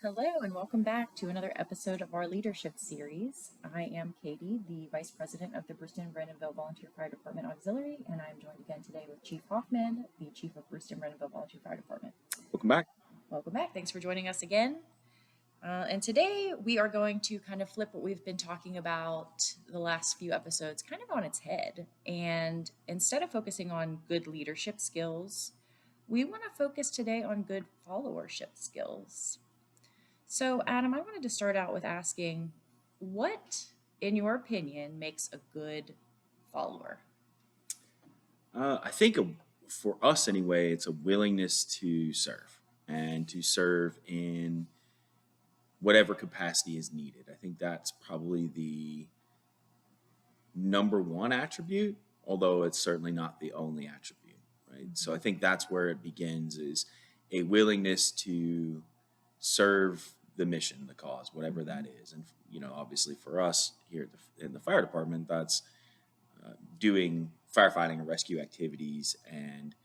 Hello, and welcome back to another episode of our leadership series. I am Katie, the Vice President of the Brewston-Brandonville Volunteer Fire Department Auxiliary, and I'm joined again today with Chief Hoffman, the Chief of Brewston-Brandonville Volunteer Fire Department. Welcome back. Welcome back. Thanks for joining us again. And today we are going to kind of flip what we've been talking about the last few episodes kind of on its head. And instead of focusing on good leadership skills, we want to focus today on good followership skills. So, Adam, I wanted to start out with asking, what, in your opinion, makes a good follower? I think for us anyway, it's a willingness to serve and to serve in whatever capacity is needed. I think that's probably the number one attribute, although it's certainly not the only attribute, right? So I think that's where it begins, is a willingness to serve the mission, the cause, whatever that is. And, obviously for us here in the fire department, that's doing firefighting and rescue activities, and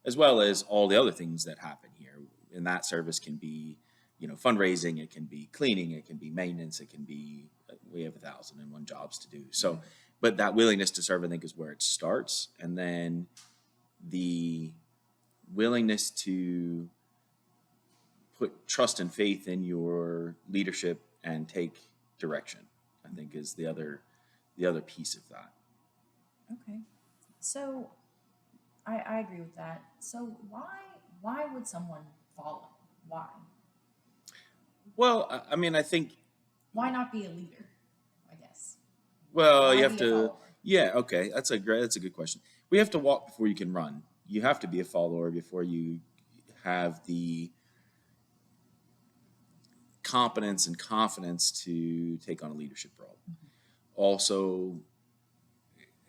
as well as all the other things that happen here. And that service can be, fundraising, it can be cleaning, it can be maintenance, it can be, we have 1,001 jobs to do. So, but that willingness to serve, I think, is where it starts. And then the willingness to put trust and faith in your leadership and take direction, I think, is the other piece of that. Okay. So I agree with that. So why would someone follow? Why? Well, I think. Why not be a leader, I guess? Well, Why you have be a to. follower? Yeah. Okay. That's a good question. We have to walk before you can run. You have to be a follower before you have the competence and confidence to take on a leadership role. Also,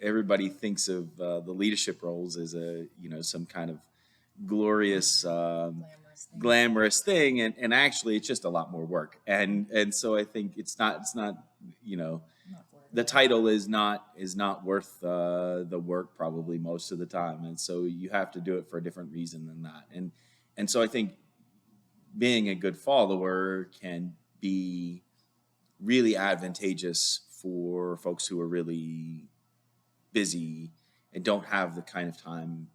everybody thinks of the leadership roles as some kind of glorious, glamorous thing, and actually it's just a lot more work. And so I think it's not the title is not worth the work probably most of the time, and so you have to do it for a different reason than that. And so I think being a good follower can be really advantageous for folks who are really busy and don't have the kind of time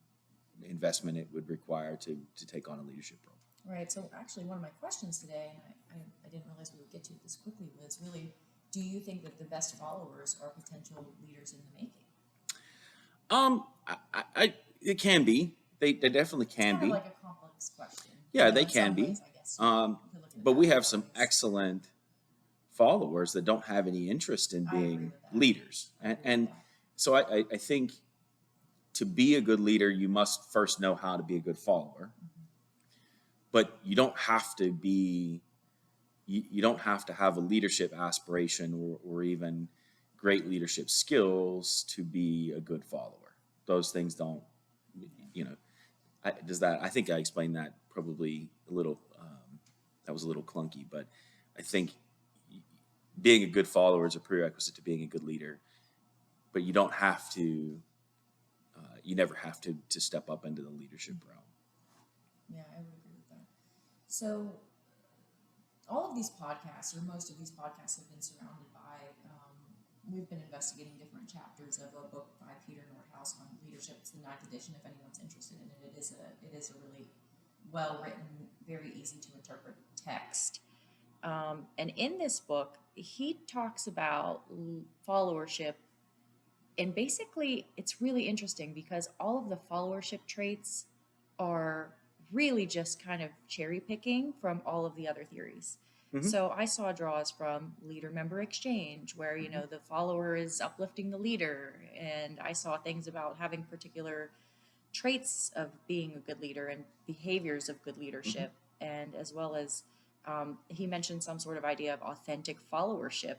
investment it would require to take on a leadership role. Right. So actually, one of my questions today, and I didn't realize we would get to it this quickly, was really, do you think that the best followers are potential leaders in the making? It can be. They definitely can It's kind be. of like a complex question. Yeah, they can be. Ways, I guess, but we have some excellent followers that don't have any interest in being leaders. And so I think to be a good leader, you must first know how to be a good follower. But you don't have to be, you don't have to have a leadership aspiration or even great leadership skills to be a good follower. Those things don't, I think I explained that probably a little, that was a little clunky, but I think being a good follower is a prerequisite to being a good leader, but you don't have to, you never have to step up into the leadership realm. Yeah, I would agree with that. So all of these podcasts, or most of these podcasts, have been surrounded by, we've been investigating different chapters of a book by Peter Nordhaus on leadership. It's the 9th edition, if anyone's interested in it. It is a really well-written, very easy to interpret text. And in this book, he talks about followership. And basically, it's really interesting because all of the followership traits are really just kind of cherry picking from all of the other theories. Mm-hmm. So I saw draws from leader member exchange, where, the follower is uplifting the leader. And I saw things about having particular traits of being a good leader and behaviors of good leadership. Mm-hmm. And as well as he mentioned some sort of idea of authentic followership.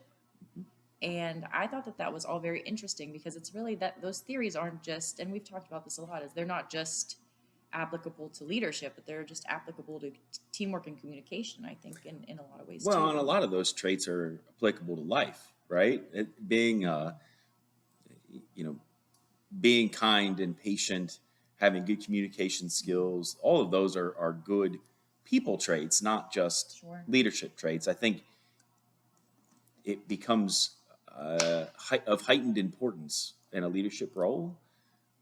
Mm-hmm. And I thought that was all very interesting because it's really that those theories aren't just, and we've talked about this a lot, is they're not just applicable to leadership, but they're just applicable to teamwork and communication, I think, in a lot of ways. Well, and a lot of those traits are applicable to life, right? Being kind and patient, having good communication skills, all of those are good people traits, not just Sure. leadership traits. I think it becomes of heightened importance in a leadership role,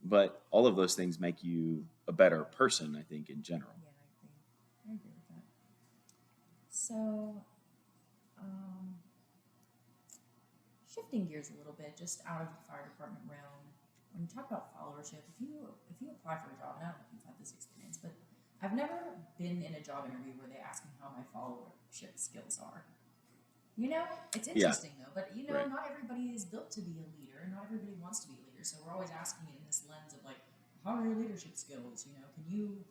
but all of those things make you a better person, I think, in general. Yeah, I agree with that. So, um, shifting gears a little bit, just out of the fire department realm, when you talk about followership, if you apply for a job, and I don't know if you've had this experience, but I've never been in a job interview where they ask me how my followership skills are. It's Yeah, interesting though, but right. not everybody is built to be a leader, and not everybody wants to be a leader. So we're always asking it in this lens of like, how are your leadership skills? Can you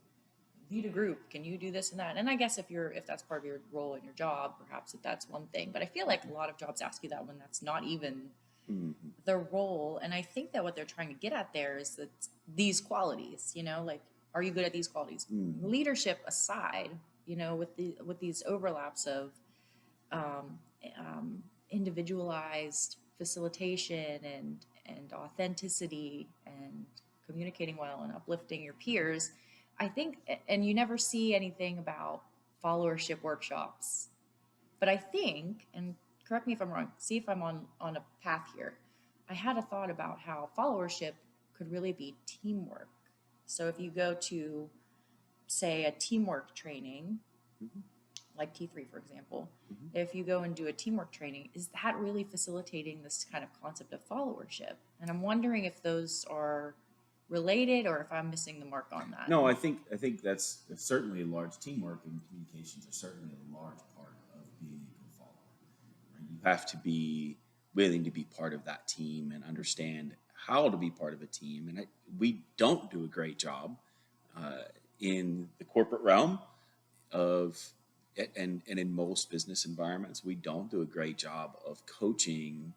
lead a group? Can you do this and that? And I guess if that's part of your role in your job, perhaps if that's one thing. But I feel like a lot of jobs ask you that when that's not even Mhm. the role. And I think that what they're trying to get at there is that these qualities, like, are you good at these qualities? Leadership aside, with these overlaps of um, individualized facilitation and authenticity and communicating well and uplifting your peers. I think, and you never see anything about followership workshops, but I think, and correct me if I'm wrong, see if I'm on a path here. I had a thought about how followership could really be teamwork. So if you go to, say, a teamwork training, Mhm. like T3, for example, Mhm. if you go and do a teamwork training, is that really facilitating this kind of concept of followership? And I'm wondering if those are related or if I'm missing the mark on that. No, I think that's certainly a large teamwork, and communications are certainly a large part of being a good follower. Right? You have to be willing to be part of that team and understand how to be part of a team. And we don't do a great job uh, in the corporate realm of, and in most business environments, we don't do a great job of coaching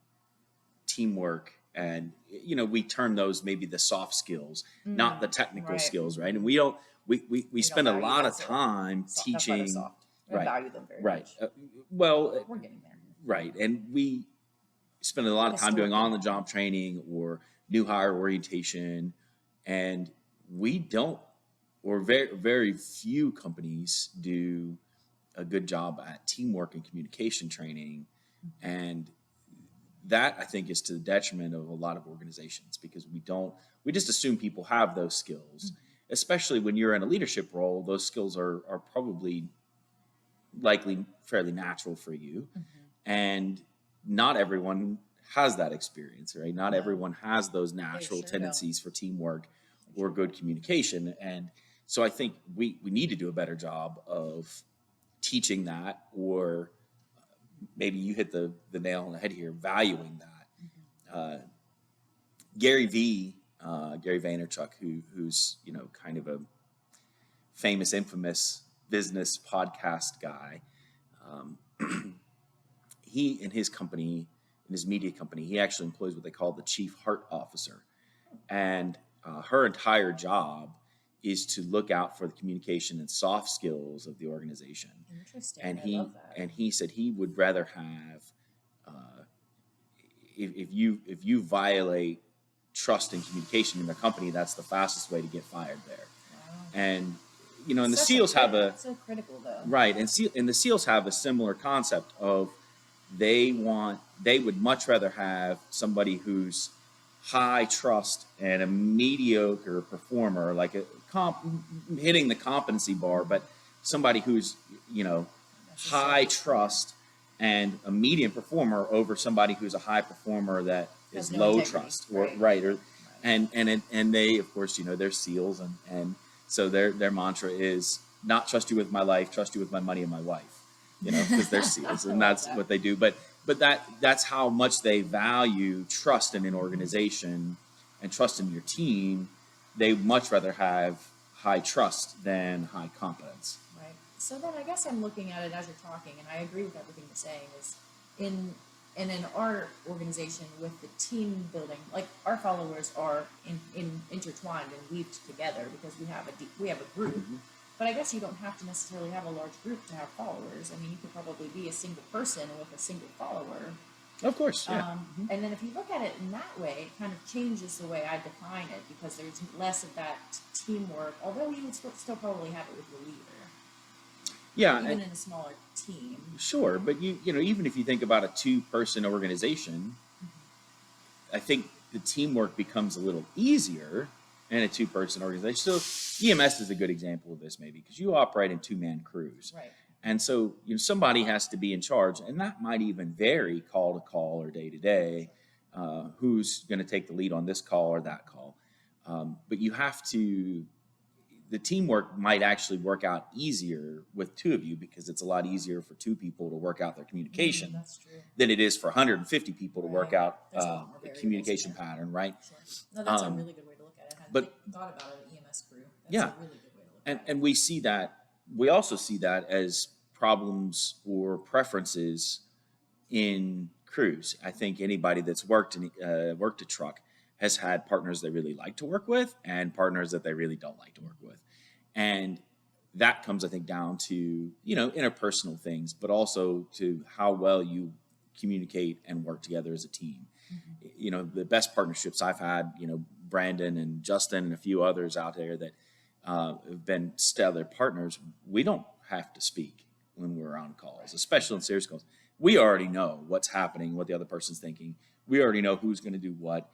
teamwork. And we term those maybe the soft skills, not the technical Right. skills, right? And we We don't spend a value lot of those. time That's why they're teaching. soft. We don't Right, value them very right. much. Well, We're getting there. right, and we spend a lot of time doing Historically. on the job training or new hire orientation, and we don't, or very very few companies do a good job at teamwork and communication training. And that, I think, is to the detriment of a lot of organizations, because we just assume people have those skills, especially when you're in a leadership role. Those skills are probably likely fairly natural for you. And not everyone has that experience, right? Not No. everyone has those natural sure tendencies for teamwork or sure good communication. And so I think we need to do a better job of teaching that, or maybe you hit the nail on the head here, valuing that. Gary Vaynerchuk, who's kind of a famous, infamous business podcast guy. Um, he in his company, in his media company, he actually employs what they call the Chief Heart Officer, and her entire job is to look out for the communication and soft skills of the organization. Interesting. And I love that. he said he would rather have, if you violate trust and communication in their company, that's the fastest way to get fired there. Wow. And and the SEALs have a That's so critical though. right, and the SEALs have a similar concept of they would much rather have somebody who's high trust and a mediocre performer, like hitting the competency bar, but somebody who's high trust and a medium performer over somebody who's a high performer that is no low integrity. trust, or Right. and they, of course, they're SEALs, and so their mantra is not trust you with my life, trust you with my money and my wife, because they're SEALs, and that's what they do. But that's how much they value trust in an organization and trust in your team. They much rather have high trust than high competence. Right. So then I guess I'm looking at it as you're talking, and I agree with everything you're saying, is in our organization with the team building, like our followers are intertwined and weaved together because we have a group. But I guess you don't have to necessarily have a large group to have followers. I mean, you could probably be a single person with a single follower. Of course, yeah. And then if you look at it in that way, it kind of changes the way I define it, because there's less of that teamwork, although you would still probably have it with your leader. Yeah, even in a smaller team. sure, but you know, even if you think about a two-person organization, I think the teamwork becomes a little easier in a two-person organization. So EMS is a good example of this, maybe, because you operate in two-man crews. Right. And so, you know, somebody has to be in charge, and that might even vary call to call or day to day, who's going to take the lead on this call or that call. But you have to, the teamwork might actually work out easier with two of you because it's a lot easier for two people to work out their communication That's true. than it is for 150 people to work Right. out There's a lot more a variables communication in there. pattern, right? Sure. No, that's a Um, really good way to look at it. I hadn't but thought about it, EMS crew. That's yeah, a really good way to look at it. and we see that, we also see that as problems or preferences in crews. I think anybody that's worked a truck has had partners they really like to work with and partners that they really don't like to work with, and that comes, I think, down to, you know, interpersonal things, but also to how well you communicate and work together as a team. You know, the best partnerships I've had, you know, Brandon and Justin and a few others out there that have been stellar partners. We don't have to speak when we're on calls, especially on serious calls. We already know what's happening, what the other person's thinking. We already know who's going to do what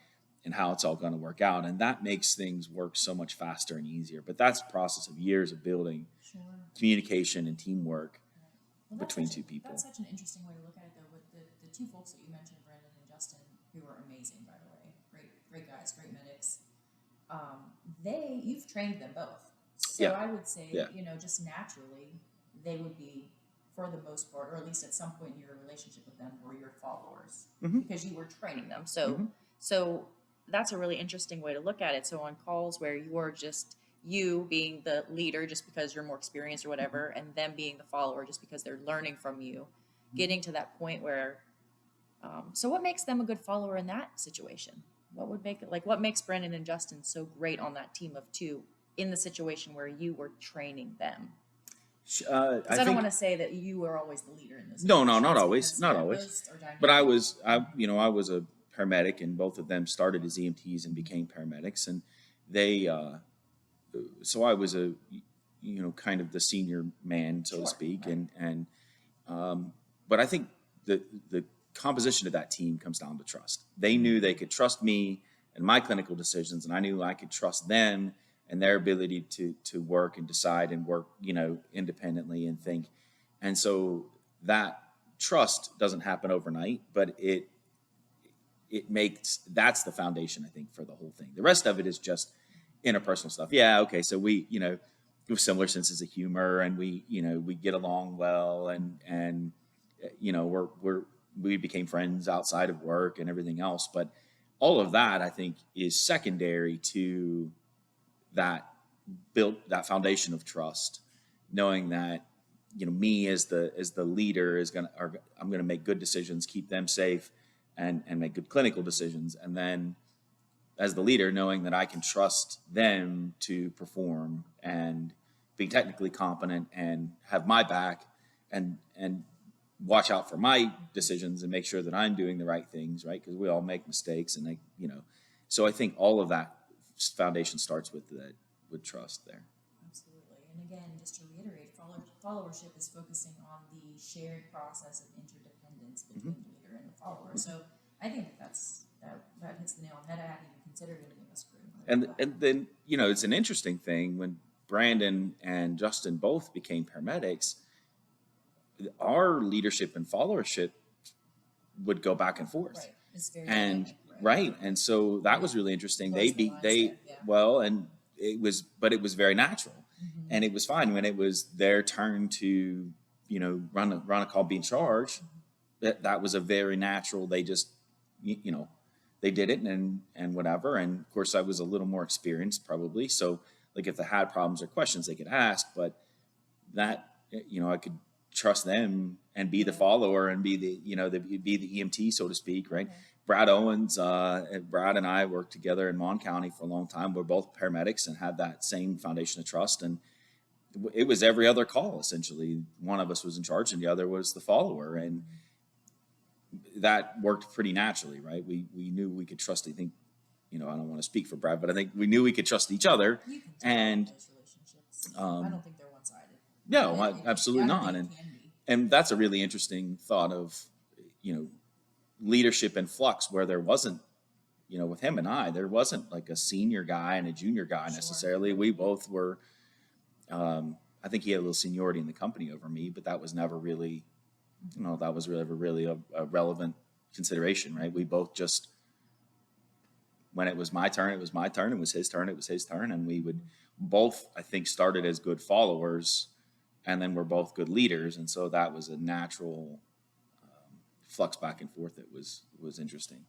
and how it's all going to work out. And that makes things work so much faster and easier. But that's a process of years of building Sure. communication and teamwork Well, between two people. That's such an interesting way to look at it, though. With the two folks that you mentioned, Brendan and Justin, who are amazing, by the way, great guys, great medics. You've trained them both, so Yeah. I would say, Yeah. you know, just naturally, they would be, for the most part, or at least at some point in your relationship with them, were your followers because you were training them. So that's a really interesting way to look at it. So on calls where you're just you being the leader just because you're more experienced or whatever, and them being the follower just because they're learning from you, getting to that point where, so what makes them a good follower in that situation? What would make it, like, what makes Brendan and Justin so great on that team of two in the situation where you were training them? Because I don't want to say that you were always the leader in this. No, not because, always, not yeah, always. those are dynamic. But I was a paramedic, and both of them started as EMTs and became paramedics, and they, so I was kind of the senior man, so to Sure, speak, right. but I think the composition of that team comes down to trust. They knew they could trust me and my clinical decisions, and I knew I could trust them and their ability to work and decide and work, you know, independently and think. And so that trust doesn't happen overnight, but it makes, that's the foundation, I think, for the whole thing. The rest of it is just interpersonal stuff. Yeah, okay, so we, you know, we have similar senses of humor, and we, you know, we get along well, and you know, we became friends outside of work and everything else. But all of that, I think, is secondary to that that foundation of trust, knowing that, you know, me as the leader I'm gonna make good decisions, keep them safe, and make good clinical decisions, and then as the leader, knowing that I can trust them to perform and be technically competent and have my back, and watch out for my decisions and make sure that I'm doing the right things, right? Because we all make mistakes, and they, you know, so I think all of that foundation starts with trust there. Absolutely. And again, just to reiterate, followership is focusing on the shared process of interdependence between the leader and the follower. So I think that hits the nail on the head. I hadn't even considered any of us crew. And then, you know, it's an interesting thing when Brandon and Justin both became paramedics. Our leadership and followership would go back and forth, Right. It's very and dynamic, right, and so that was really interesting. Blurs the lines there, yeah. Well, and it was very natural, and it was fine when it was their turn to, you know, run a call, be in charge. That was a very natural. They just, you know, they did it, and whatever. And of course, I was a little more experienced probably, so like if they had problems or questions, they could ask. But that, you know, I could trust them and be the follower and be the, you know, be the EMT, so to speak, right? Brad Owens, Brad and I worked together in Mon County for a long time. We're both paramedics and had that same foundation of trust. And it was every other call, essentially. One of us was in charge and the other was the follower. And that worked pretty naturally, right? We knew we could trust, I think, you know, I don't want to speak for Brad, but I think we knew we could trust each other. You can tell And those relationships. I don't think they're one-sided. No, It, absolutely I don't not. think it can be. And that's a really interesting thought of, leadership in flux where there wasn't, with him and I, there wasn't like a senior guy and a junior guy Sure. necessarily. We both were, I think he had a little seniority in the company over me, but that was never really, that was really a relevant consideration, right? We both just, when it was my turn, it was my turn. It was his turn, it was his turn. And we would both, I think, started as good followers, and then we're both good leaders. And so that was a natural flux back and forth that was interesting.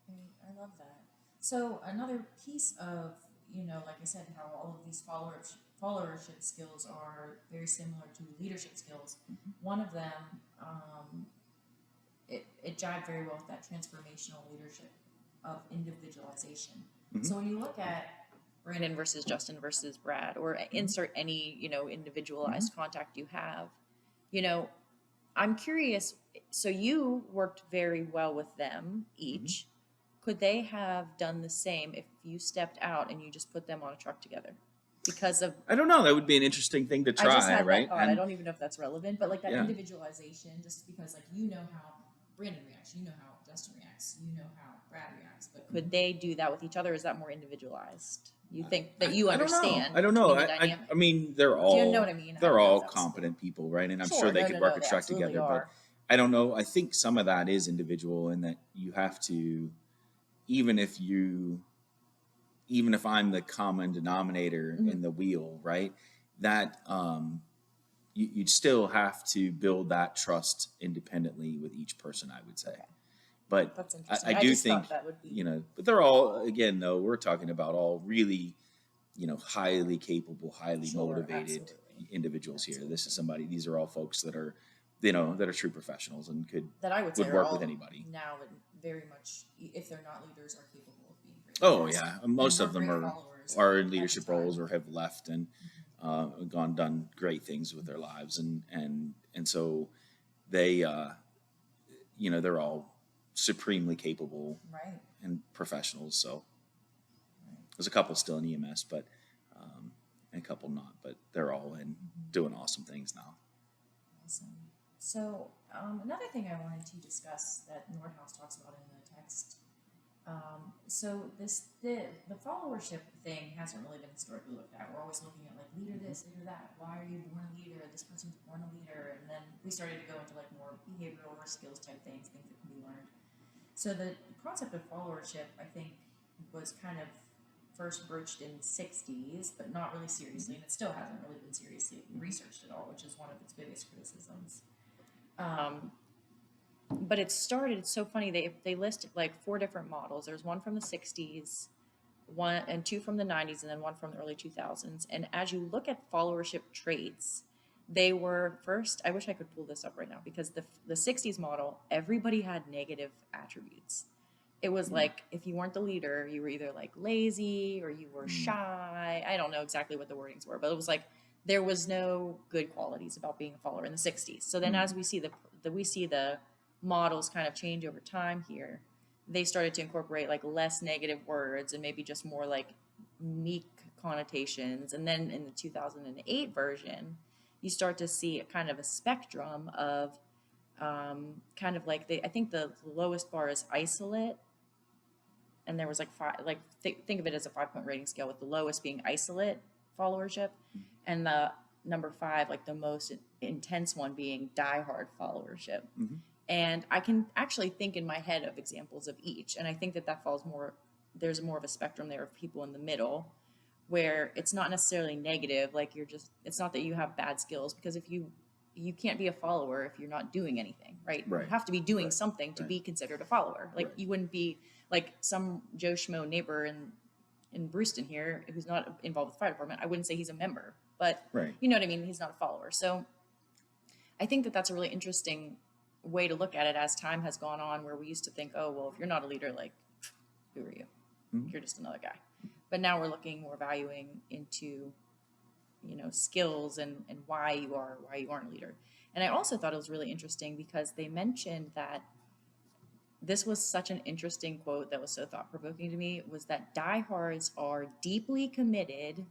I love that. So another piece of, like I said, how all of these followership skills are very similar to leadership skills. One of them, it jived very well with that transformational leadership of individualization. Mm-hmm. So when you look at Brandon versus Justin versus Brad, or insert any, individualized contact you have, I'm curious. So you worked very well with them each. Could they have done the same if you stepped out and you just put them on a truck together? Because of, I don't know. That would be an interesting thing to I just try, had right? that thought. I don't even know if that's relevant, but like that Yeah. individualization, just because like how Brandon reacts, how Justin reacts, how Brad reacts, but could they do that with each other? Is that more individualized? You think that you understand? I don't know. between the dynamic? I mean, they're all, Do you know what I mean? I they're don't know all if that was- competent people, right? And I'm Sure, sure they no, could no, work no, a they truck absolutely together, are. but I don't know. I think some of that is individual in that you have to, even if I'm the common denominator in the wheel, right? That you'd still have to build that trust independently with each person, I would say. Okay. But That's interesting. I do just think, thought that would be but they're all, again, though, we're talking about all really, highly capable, highly Sure, motivated absolutely. individuals here. This is Absolutely. these are all folks that are, that are true professionals and that I would say would are work all with anybody. now and very much, if they're not leaders, are capable of being great Oh leaders. yeah, most And of them great are followers in at leadership the time. roles or have left and done great things with their lives, and so they, they're all supremely capable Right. and professionals. So there's a couple still in EMS, but and a couple not, but they're all in doing awesome things now. Awesome. So another thing I wanted to discuss that Nordhaus talks about in the text. So the followership thing hasn't really been historically looked at. We're always looking at like leader this, leader that. Why are you born a leader? This person's born a leader, and then we started to go into like more behavioral or skills type things that can be learned. So the concept of followership, I think, was kind of first broached in the 60s, but not really seriously, and it still hasn't really been seriously researched at all, which is one of its biggest criticisms. But it started, it's so funny, they listed like 4 different models. There's one from the 60s, one and 2 from the 90s, and then one from the early 2000s. And as you look at followership traits, they were first, I wish I could pull this up right now, because the 60s model, everybody had negative attributes. It was like, if you weren't the leader, you were either like lazy or you were shy. I don't know exactly what the wordings were, but it was like there was no good qualities about being a follower in the 60s. So then as we see the models kind of change over time here, they started to incorporate like less negative words and maybe just more like meek connotations. And then in the 2008 version, you start to see a kind of a spectrum of kind of like I think the lowest bar is isolate. And there was like 5, like think of it as a 5-point rating scale, with the lowest being isolate followership, and the number 5, like the most intense one, being diehard followership. And I can actually think in my head of examples of each, and I think that falls more. There's more of a spectrum there of people in the middle, where it's not necessarily negative. Like it's not that you have bad skills, because if you can't be a follower if you're not doing anything, right? You have to be doing something to be considered a follower. Like you wouldn't be like some Joe Schmo neighbor in Brewston here who's not involved with the fire department. I wouldn't say he's a member, but you know what I mean? He's not a follower. So I think that's a really interesting way to look at it as time has gone on, where we used to think, oh, well, if you're not a leader, like, who are you? You're just another guy. But now we're valuing into, skills and why you aren't a leader. And I also thought it was really interesting because they mentioned that this was such an interesting quote that was so thought-provoking to me, was that diehards are deeply committed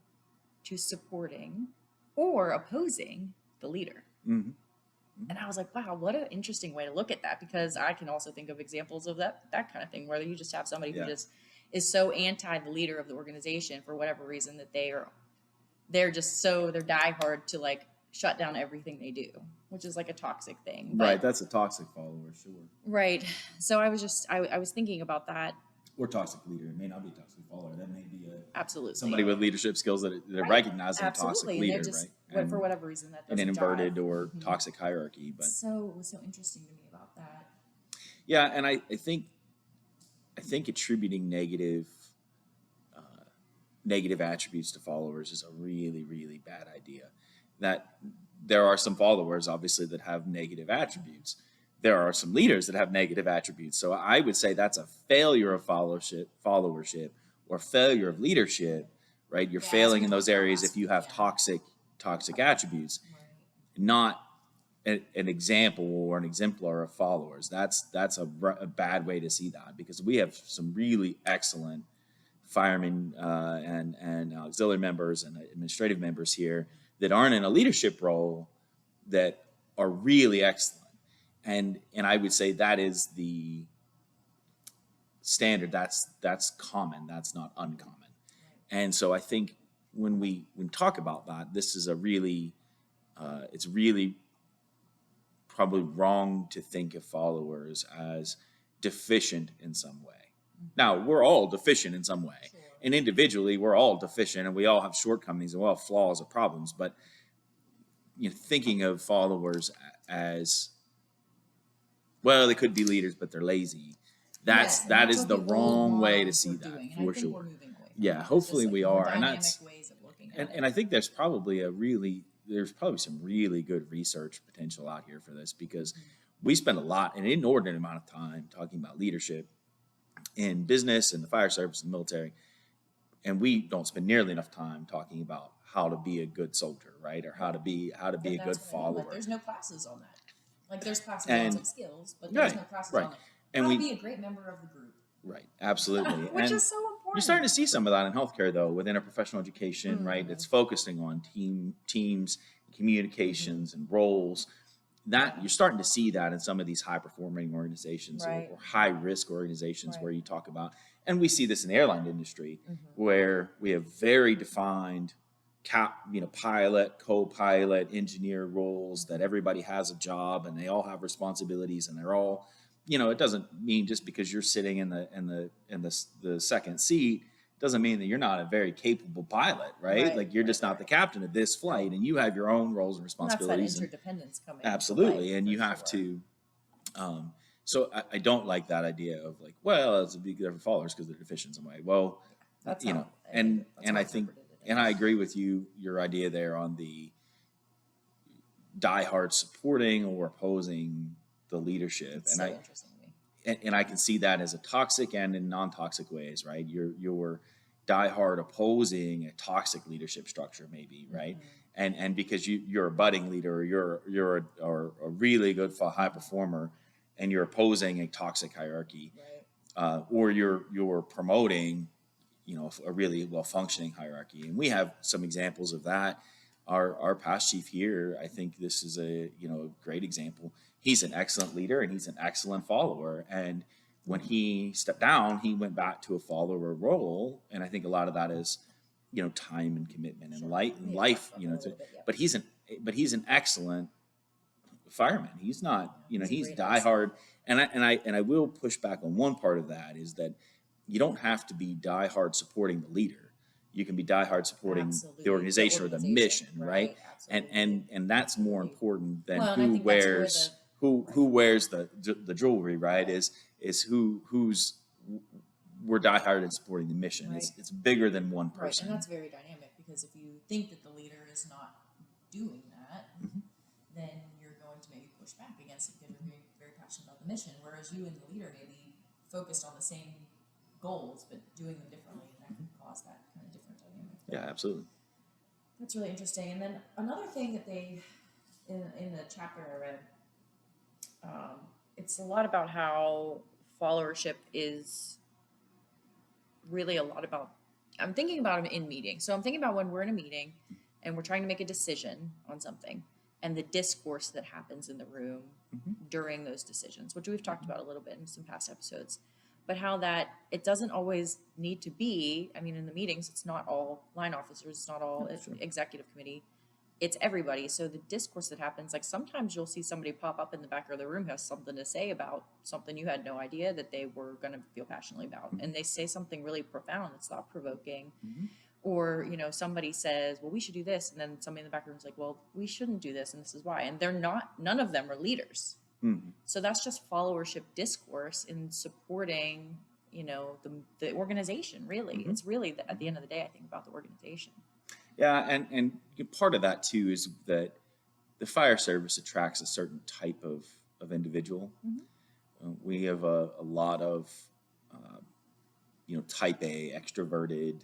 to supporting or opposing the leader. Mhm. And I was like, wow, what an interesting way to look at that, because I can also think of examples of that kind of thing, where you just have somebody Yeah. who just is so anti the leader of the organization for whatever reason, that they're diehard to like shut down everything they do, which is like a toxic thing. But, Right. That's a toxic follower, sure. right. So I was thinking about that. Or toxic leader. It may not be a toxic follower. That may be Absolutely. somebody with leadership skills that Right. recognize a toxic Absolutely. And leader, they're just, right? for whatever reason, that In doesn't an inverted jive. or toxic hierarchy. But So it was so interesting to me about that. yeah, and I think attributing negative attributes to followers is a really, really bad idea. That there are some followers, obviously, that have negative attributes. There are some leaders that have negative attributes. So I would say that's a failure of followership, or failure of leadership, right? You're Yeah, failing so in those we areas lost- if you have yeah. toxic attributes, Right. not an example or an exemplar of followers. That's a bad way to see that, because we have some really excellent firemen and auxiliary members and administrative members here that aren't in a leadership role that are really excellent. And I would say that is the standard. That's common. That's not uncommon. And so I think when we talk about that, this is a really it's really probably wrong to think of followers as deficient in some way. Now, we're all deficient in some way. Sure. And individually, we're all deficient, and we all have shortcomings, and we all have flaws or problems. But thinking of followers as, well, they could be leaders, but they're lazy. Yes, That that's is what the the old wrong way to models see were that, doing, and I for think sure. we're moving away from Yeah, that. hopefully Just, we more are, and dynamic that's ways of looking at and I think there's probably there's probably some really good research potential out here for this, because we spend an inordinate amount of time talking about leadership in business and the fire service and military, and we don't spend nearly enough time talking about how to be a good soldier, right? Or how to be a good That's what I mean. follower. Like, there's no classes on that. Like, there's classes And- on some skills, but there's right, no classes right. on like And how we- to be a great member of the group. Right, absolutely. Which And is so important. you're starting to see some of that in healthcare, though, within a professional education, right? It's focusing on teams, communications, and roles. That you're starting to see that in some of these high performing organizations, Right. or high risk organizations, Right. where you talk about, and we see this in the airline industry, where we have very defined pilot, co-pilot, engineer roles, that everybody has a job and they all have responsibilities, and they're all, it doesn't mean just because you're sitting in the second seat doesn't mean that you're not a very capable pilot, right? Right, Like, you're just not the captain of this flight, and you have your own roles and And that's responsibilities. that interdependence coming. Absolutely, and you have to. So I don't like that idea of like, well, it's a big different followers because they're deficient in some way. Well, That's and I think, and I agree with you, your idea there on the diehard supporting or opposing the leadership, It's so interesting to me. and I can see that as a toxic and in non-toxic ways, right? You're diehard opposing a toxic leadership structure, maybe, right? And because you're a budding leader, or you're a really good high performer, and you're opposing a toxic hierarchy, Right. or you're promoting, a really well functioning hierarchy. And we have some examples of that. Our past chief here, I think this is a great example. He's an excellent leader and he's an excellent follower. And when he stepped down, he went back to a follower role. And I think a lot of that is, time and commitment and life. But he's an excellent fireman. He's not, he's great diehard. And I will push back on one part of that, is that you don't have to be diehard supporting the leader. You can be diehard supporting Absolutely. the organization or the mission, right? Absolutely. And that's more important than Well, and I who think that's where wears who wears the jewelry, right? Is who's we're diehard in supporting the mission. Right. It's bigger than one Right, person. and that's very dynamic, because if you think that the leader is not doing that, then you're going to maybe push back against it because you're very, very passionate about the mission. Whereas you and the leader may be focused on the same goals, but doing them differently, and that can cause that kind of different dynamic. Yeah, absolutely. That's really interesting. And then another thing that they, in the chapter I read, It's a lot about how followership is really a lot about, I'm thinking about them in meetings. So I'm thinking about when we're in a meeting and we're trying to make a decision on something. and the discourse that happens in the room Mhm. during those decisions, which we've talked about a little bit in some past episodes, but how that it doesn't always need to be, I mean, in the meetings, it's not all line officers, it's not all Sure. executive committee, it's everybody. So the discourse that happens, like sometimes you'll see somebody pop up in the back of the room, has something to say about something you had no idea that they were going to feel passionately about. And they say something really profound that's thought provoking. Mhm. Or, you know, somebody says, well, we should do this. And then somebody in the back room is like, well, we shouldn't do this. And this is why. And they're not, none of them are leaders. Mhm. So that's just followership discourse in supporting, you know, the organization, really. Mhm. It's really, at the end of the day, I think about the organization. Yeah, and part of that too is that the fire service attracts a certain type of individual. Mhm. We have a lot of type A, extroverted,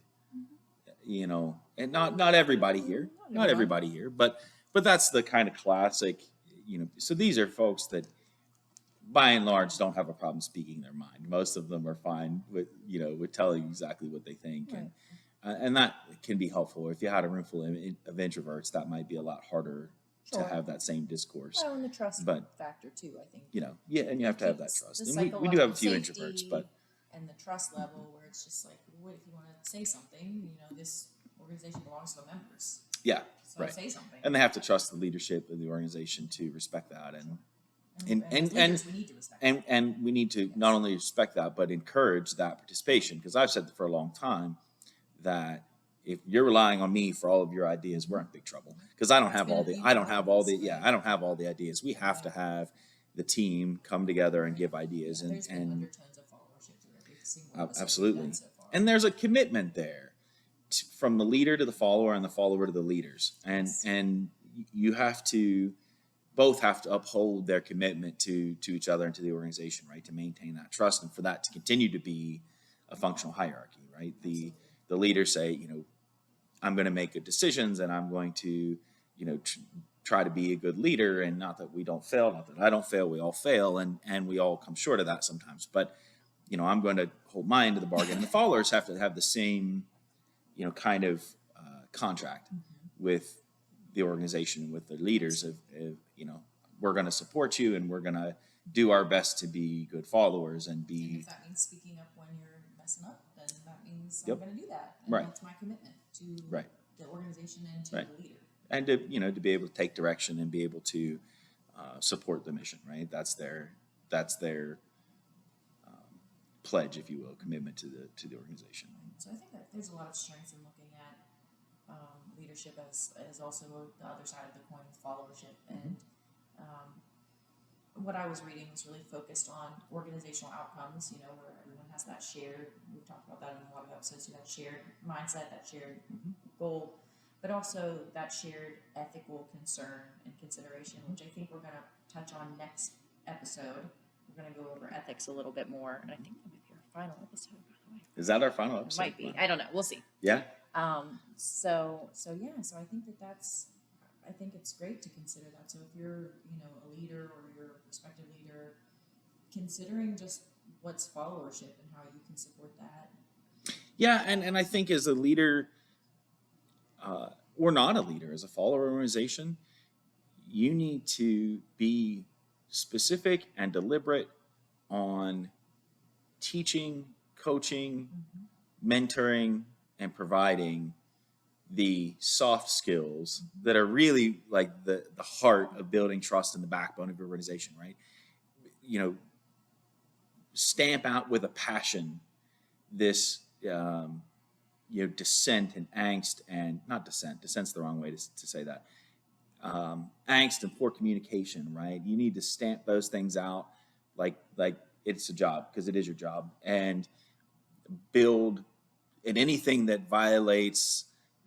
and not everybody here, not everybody here, but that's the kind of classic, So these are folks that, by and large, don't have a problem speaking their mind. Most of them are fine with telling you exactly what they think, Right. and that can be helpful. If you had a room full of introverts, that might be a lot harder Sure. to have that same discourse. Well, and the trust But factor too, I think. And you have to have that Keeps trust. the And we do have a few psychological introverts, safety but And the trust level where it's just like, what if you want to say something? This organization belongs to the members. yeah, So right. say something. And they have to trust the leadership of the organization to respect that, And as leaders, we need to respect that. and we need to not only respect that but encourage that participation. Because I've said for a long time that if you're relying on me for all of your ideas, we're in big trouble. Because I don't have all the ideas. We have to have the team come together and give ideas, There's been and undertones of followership through every single episode we've absolutely. done so far. And there's a commitment there from the leader to the follower and the follower to the leaders. And you both have to uphold their commitment to each other and to the organization, right? To maintain that trust and for that to continue to be a functional hierarchy, right? The leaders say, I'm going to make good decisions and I'm going to, try to be a good leader, and not that we don't fail, not that I don't fail, we all fail, and we all come short of that sometimes. But I'm going to hold my end of the bargain. And the followers have to have the same, kind of contract with the organization, with the leaders of we're going to support you and we're going to do our best to be good followers and And be if that means speaking up when you're messing up, then that means Yep. I'm going to do that. And Right. that's my commitment to Right. the organization and to Right. the leader. and to be able to take direction and be able to support the mission, right? That's their pledge, if you will, commitment to the organization. So I think that there's a lot of strengths in looking at leadership as also the other side of the coin with followership. And what I was reading was really focused on organizational outcomes, where everyone has that shared, we've talked about that in a lot of episodes, that shared mindset, that shared goal, but also that shared ethical concern and consideration, which I think we're going to touch on next episode. We're going to go over ethics A little bit more, and I think that might be our final episode, by the way. Is that our final It episode? might be. I don't know. We'll see. Yeah. So So I think it's great to consider that. So if you're, a leader or you're a prospective leader, considering just what's followership and how you can support that. Yeah, and I think as a leader, or not a leader, as a follower organization, you need to be specific and deliberate on teaching, coaching, mentoring, and providing the soft skills that are really like the heart of building trust and the backbone of your organization, right? Stamp out with a passion this dissent and angst, and not dissent's the wrong way to say that, angst and poor communication, right? You need to stamp those things out like it's a job, because it is your job, and build in anything that violates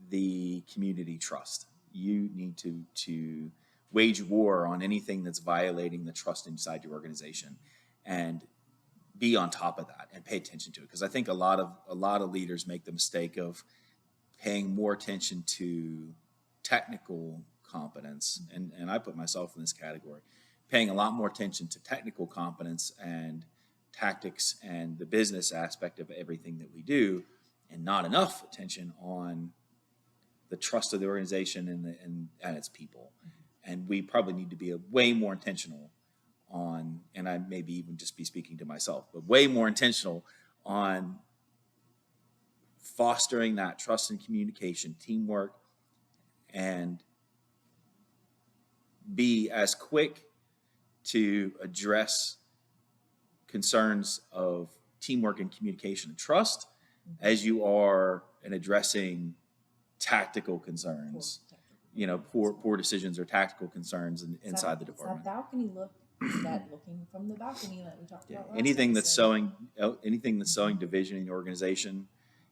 the community trust. You need to wage war on anything that's violating the trust inside your organization, and be on top of that and pay attention to it. Because I think a lot of leaders make the mistake of paying more attention to technical competence, and I put myself in this category, paying a lot more attention to technical competence and tactics and the business aspect of everything that we do, and not enough attention on the trust of the organization and its people. And we probably need to be way more intentional on, and I maybe even just be speaking to myself, but way more intentional on fostering that trust and communication, teamwork, and be as quick to address concerns of teamwork and communication and trust as you are in addressing tactical concerns, poor decisions or tactical concerns inside the department. Is that balcony look? Is that looking from the balcony that we talked about last Anything that's episode? sowing division in your organization,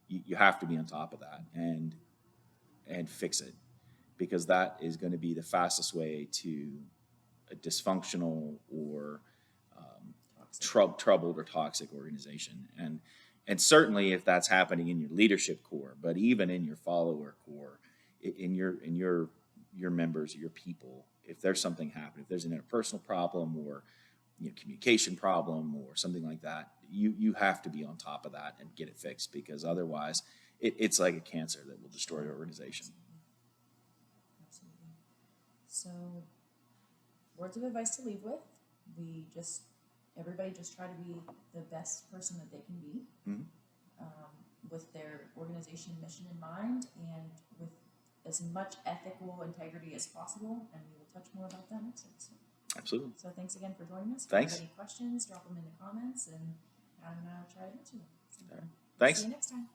you have to be on top of that and fix it, because that is going to be the fastest way to a dysfunctional or troubled or toxic organization. And certainly if that's happening in your leadership core, but even in your follower core, in your members, your people, if there's something happening, if there's an interpersonal problem or communication problem or something like that, you have to be on top of that and get it fixed, because otherwise it's like a cancer that will destroy your organization. Absolutely. So, words of advice to leave with: everybody just try to be the best person that they can be, with their organization mission in mind, and with as much ethical integrity as possible. And we will touch more about that next episode. Absolutely. So thanks again for joining us. Thanks. If you have any questions, drop them in the comments, and try to answer them. So, Thanks. See you next time.